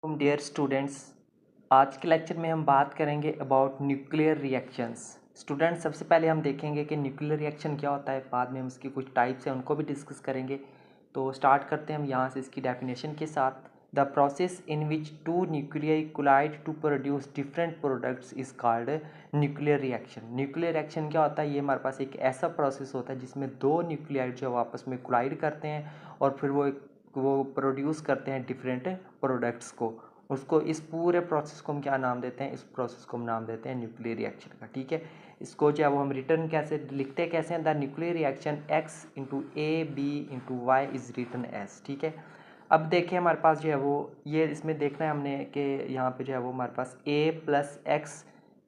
Dear students, आज के lecture में हम बात करेंगे अबाउट न्यूक्लियर रिएक्शंस। स्टूडेंट्स, सबसे पहले हम देखेंगे कि न्यूक्लियर रिएक्शन क्या होता है, बाद में हम इसकी कुछ टाइप्स हैं उनको भी डिस्कस करेंगे। तो स्टार्ट करते हैं हम यहाँ से इसकी डेफिनेशन के साथ। The process in which two nuclei collide to produce different products is called nuclear reaction. Nuclear reaction क्या होता है? ये हमारे पास एक ऐसा प्रोसेस होता है जिसमें दो न्यूक्लियाइड जो आपस में कोलाइड करते हैं और फिर वो प्रोड्यूस करते हैं डिफरेंट प्रोडक्ट्स को। उसको इस पूरे प्रोसेस को हम क्या नाम देते हैं? इस प्रोसेस को हम नाम देते हैं न्यूक्लियर रिएक्शन का। ठीक है, इसको जो है वो हम रिटर्न कैसे लिखते कैसे हैं? The nuclear reaction X into A B into Y is written as. ठीक है, अब देखिए हमारे पास जो है वो ये इसमें देखना है हमने कि यहाँ पे जो है वो हमारे पास a प्लस एक्स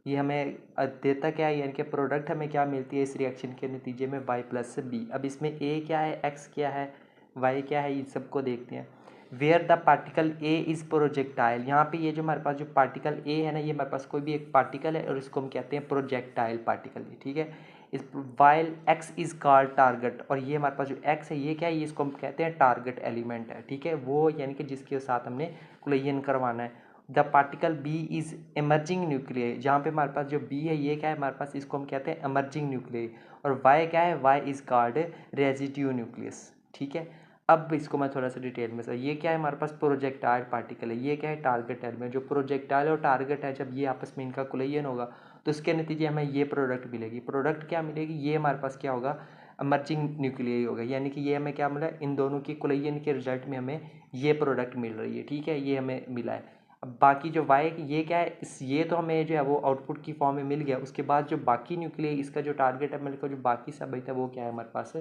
ये हमें देता क्या है, यानी कि प्रोडक्ट हमें क्या मिलती है इस रिएक्शन के नतीजे में y प्लस बी। अब इसमें a क्या है, x क्या है, y क्या है, इन सबको देखते हैं। Where the particle A is projectile, यहाँ पे ये जो हमारे पास जो पार्टिकल ए है ना, ये हमारे पास कोई भी एक पार्टिकल है और इसको हम कहते हैं प्रोजेक्टाइल पार्टिकल। ठीक है, इस while x is called target, और ये हमारे पास जो एक्स है ये क्या है, ये इसको हम कहते हैं टारगेट एलिमेंट है। ठीक है, वो यानी कि जिसके साथ हमने कोलिजन करवाना है। The particle B is emerging nuclear, जहाँ पे हमारे पास जो बी है ये क्या है हमारे पास, इसको हम कहते हैं एमर्जिंग न्यूक्लियर। और वाई क्या है, Y is called residue nucleus. ठीक है, अब इसको मैं थोड़ा सा डिटेल में सर, ये क्या है हमारे पास प्रोजेक्टाइल पार्टिकल है, ये क्या है टारगेट एलिमेंट। जो प्रोजेक्टाइल और टारगेट है, जब ये आपस में इनका कोलिजन होगा तो इसके नतीजे हमें ये प्रोडक्ट मिलेगी। प्रोडक्ट क्या मिलेगी? ये हमारे पास क्या होगा, एमर्जिंग न्यूक्लियर होगा, यानी कि ये हमें क्या मिला, इन दोनों की कोलिजन के रिजल्ट में हमें ये प्रोडक्ट मिल रही है। ठीक है, ये हमें मिला है। अब बाकी जो वाई ये क्या है, इस ये तो हमें जो है वो आउटपुट की फॉर्म में मिल गया। उसके बाद जो बाकी न्यूक्लियर इसका जो टारगेट है मिलकर जो बाकी सब बचता है वो क्या है हमारे पास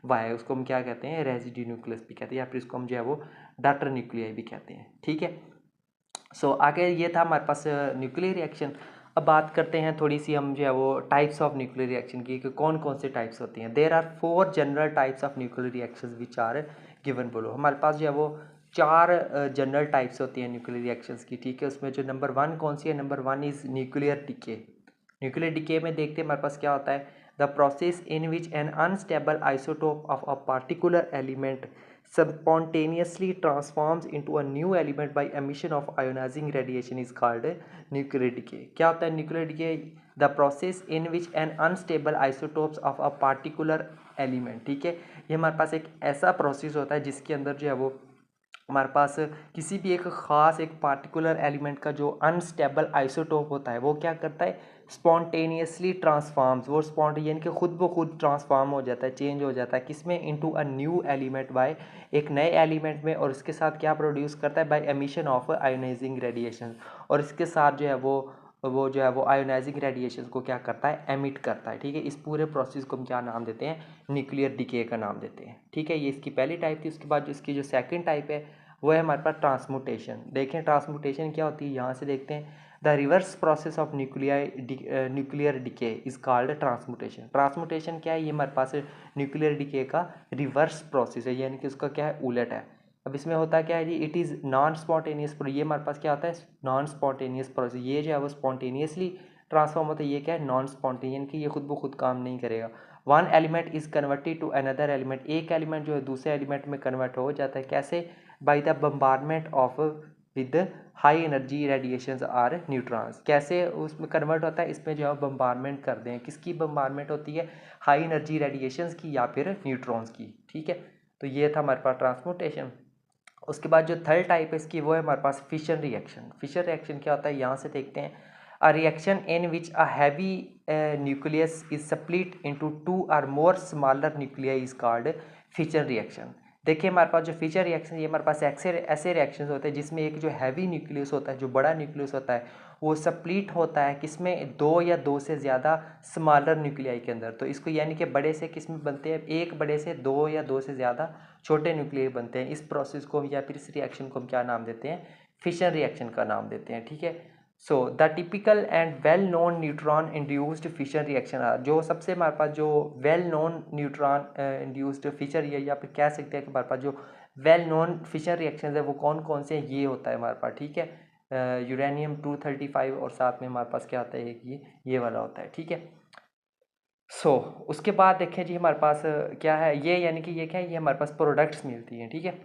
वाई, उसको हम क्या कहते हैं, रेजिड्यू न्यूक्लियस भी कहते हैं, या फिर इसको हम जो है वो डाटर न्यूक्लियाई भी कहते हैं। ठीक है, सो आगे ये था हमारे पास न्यूक्लियर रिएक्शन। अब बात करते हैं थोड़ी सी हम जो है वो टाइप्स ऑफ न्यूक्लियर रिएक्शन की, कि कौन कौन से टाइप्स होती हैं। There are 4 general types of nuclear reactions which are given below. हमारे पास जो है वो 4 जनरल टाइप्स होती हैं न्यूक्लियर रिएक्शंस की। ठीक है, उसमें जो नंबर 1 कौन सी है, number 1 is nuclear decay. Nuclear decay में देखते हैं हमारे पास क्या होता है, the process in which N unstable isotope of a particular element spontaneously transforms into a new element by emission of ionizing radiation is called nuclear decay। क्या होता है nuclear decay? The process in which an unstable isotopes of a particular element। ठीक है, ये हमारे पास एक ऐसा process होता है जिसके अंदर जो है वो हमारे पास किसी भी एक ख़ास एक पार्टिकुलर एलिमेंट का जो अनस्टेबल आइसोटोप होता है वो क्या करता है, स्पॉन्टेनियसली ट्रांसफॉर्म्स, वो यानी कि खुद ब खुद ट्रांसफॉर्म हो जाता है, चेंज हो जाता है किसमें, into a new element, by एक नए एलिमेंट में। और इसके साथ क्या प्रोड्यूस करता है, by emission of ionising radiation. और इसके साथ जो है वो जो है वो आयोनाइजिंग रेडिएशन को क्या करता है, एमिट करता है। ठीक है, इस पूरे प्रोसेस को हम क्या नाम देते हैं, न्यूक्लियर डिके का नाम देते हैं। ठीक है, ये इसकी पहली टाइप थी। उसके बाद जो इसकी जो सेकंड टाइप है वो है हमारे पास ट्रांसमुटेशन। देखें ट्रांसमुटेशन क्या होती है, यहाँ से देखते हैं। The reverse process of nuclear decay is called transmutation. Transmutation क्या है, ये हमारे पास न्यूक्लियर डिके का रिवर्स प्रोसेस है, यानी कि उसका क्या है, उलट है। अब इसमें होता क्या है जी, इट इज़ नॉन स्पॉन्टेनियस, ये हमारे पास क्या होता है, नॉन स्पॉन्टेनियस प्रोसेस। ये जो है वो स्पॉन्टेनियसली ट्रांसफॉर्म होता है, ये क्या है, नॉन स्पॉन्टेनियस, कि ये खुद ब खुद काम नहीं करेगा। One element is converted to another element, एक एलिमेंट जो है दूसरे एलिमेंट में कन्वर्ट हो जाता है, कैसे, by the bombardment of with high energy radiations or neutrons. कैसे उसमें कन्वर्ट होता है, इसमें जो है बम्बार्डमेंट कर दें, किसकी बम्बार्डमेंट होती है, हाई एनर्जी रेडिएशंस की या फिर न्यूट्रॉन्स की। ठीक है, तो ये था हमारे पास ट्रांसमुटेशन। उसके बाद जो थर्ड टाइप है इसकी वो है हमारे पास फिशन रिएक्शन। फिशन रिएक्शन क्या होता है, यहाँ से देखते हैं। A reaction in which a heavy nucleus is split into 2 और मोर smaller nuclei is called fission reaction. देखिए हमारे पास जो फिशन रिएक्शन, ये हमारे पास ऐसे रिएक्शंस होते हैं जिसमें एक जो हैवी न्यूक्लियस होता है, जो बड़ा न्यूक्लियस होता है, वो स्प्लिट होता है किसमें, 2 या 2 से ज़्यादा स्मॉलर न्यूक्लियाई के अंदर। तो इसको यानी कि बड़े से किस में बनते हैं, एक बड़े से 2 या 2 से ज़्यादा छोटे न्यूक्लियाई बनते हैं। इस प्रोसेस को या फिर इस रिएक्शन को हम क्या नाम देते हैं, फिशन रिएक्शन का नाम देते हैं। ठीक है, so the typical and well known neutron induced fission reaction, जो सबसे हमारे पास जो well known neutron induced fission, या फिर कह सकते हैं कि हमारे पास जो वेल नोन फिशन रिएक्शन है वो कौन कौन से हैं, ये होता है हमारे पास। ठीक है, यूरेनियम 235 और साथ में हमारे पास क्या होता है, ये वाला होता है। ठीक है, उसके बाद देखें जी हमारे पास क्या है, ये यानी कि ये क्या है, ये हमारे पास प्रोडक्ट्स मिलती हैं। ठीक है,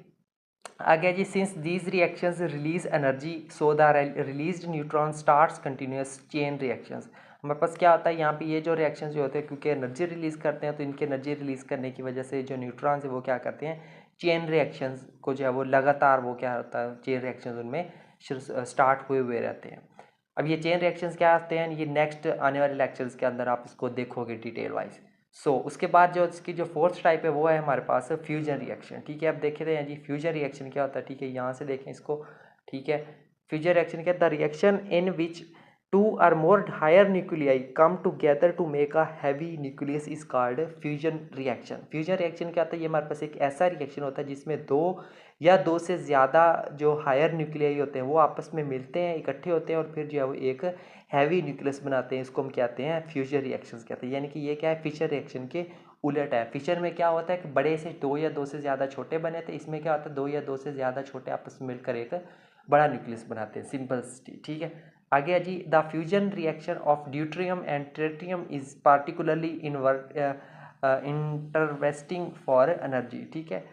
आगे जी, since these reactions release energy so the released neutron starts continuous chain reactions. हमारे पास क्या होता है यहाँ पे, ये जो रिएक्शंस जो होते हैं क्योंकि एनर्जी रिलीज करते हैं, तो इनके एनर्जी रिलीज करने की वजह से जो न्यूट्रॉन्स है वो क्या करते हैं, चेन रिएक्शंस को जो है वो लगातार वो क्या होता है, चेन रिएक्शंस उनमें स्टार्ट हुए हुए रहते हैं। अब ये चेन रिएक्शंस क्या आते हैं, ये नेक्स्ट आने वाले लेक्चर्स के अंदर आप इसको देखोगे डिटेल वाइज। उसके बाद जो इसकी जो फोर्थ टाइप है वो है हमारे पास फ्यूजन रिएक्शन। ठीक है, अब देखे थे जी फ्यूजन रिएक्शन क्या होता है। ठीक है, यहाँ से देखें इसको। ठीक है, फ्यूजन रिएक्शन क्या, the reaction in which two or more higher nuclei come together to make a heavy nucleus is called fusion reaction. Fusion reaction क्या होता है, ये हमारे पास एक ऐसा रिएक्शन होता है जिसमें दो या दो से ज़्यादा जो हायर न्यूक्लियाई होते हैं वो आपस में मिलते हैं, इकट्ठे होते हैं और फिर जो है वो एक हैवी न्यूक्लियस बनाते हैं। इसको हम कहते हैं फ्यूजन रिएक्शंस कहते हैं। यानी कि ये क्या है, फिशर रिएक्शन के उलट है। फिशर में क्या होता है कि बड़े से दो या दो से ज़्यादा छोटे बने थे, इसमें क्या होता है दो या दो से ज़्यादा छोटे आपस में मिलकर एक बड़ा न्यूक्लियस बनाते हैं। सिंपल। ठीक है, आगे है जी, the fusion reaction of deuterium and tritium is particularly interesting for energy. ठीक है,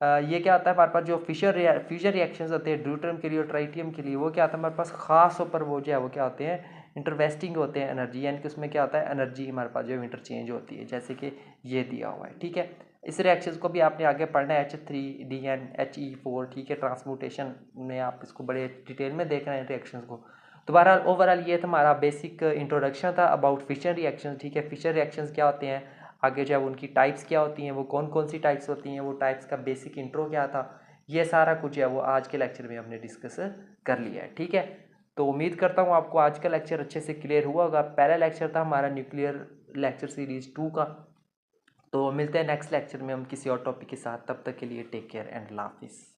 ये क्या होता है हमारे पास जो फ्यूजन रिएक्शंस होते हैं ड्यूट्रियम के लिए और ट्राइटियम के लिए, वो क्या होता है हमारे पास खास तौर पर वो जो है वो क्या होते हैं, इंटरवेस्टिंग होते हैं एनर्जी। यानी कि उसमें क्या होता है, एनर्जी हमारे पास जो इंटरचेंज होती है, जैसे कि ये दिया हुआ है। ठीक है, इस रिएक्शंस को भी आपने आगे पढ़ना है, H3DN He4। ठीक है, ट्रांसम्यूटेशन में आप इसको बड़े डिटेल में देख रहे हैं रिएक्शंस को। तो बहरहाल ओवरऑल ये था हमारा बेसिक इंट्रोडक्शन था अबाउट फिशर रिएक्शंस। ठीक है, फिशर रिएक्शंस क्या होते हैं, आगे जो है उनकी टाइप्स क्या होती हैं, वो कौन कौन सी टाइप्स होती हैं, वो टाइप्स का बेसिक इंट्रो क्या था, ये सारा कुछ है वो आज के लेक्चर में हमने डिस्कस कर लिया है। ठीक है, तो उम्मीद करता हूँ आपको आज का लेक्चर अच्छे से क्लियर हुआ होगा। पहला लेक्चर था हमारा न्यूक्लियर लेक्चर सीरीज 2 का। तो मिलते हैं नेक्स्ट लेक्चर में हम किसी और टॉपिक के साथ। तब तक के लिए टेक केयर एंड अल्लाह हाफिज़।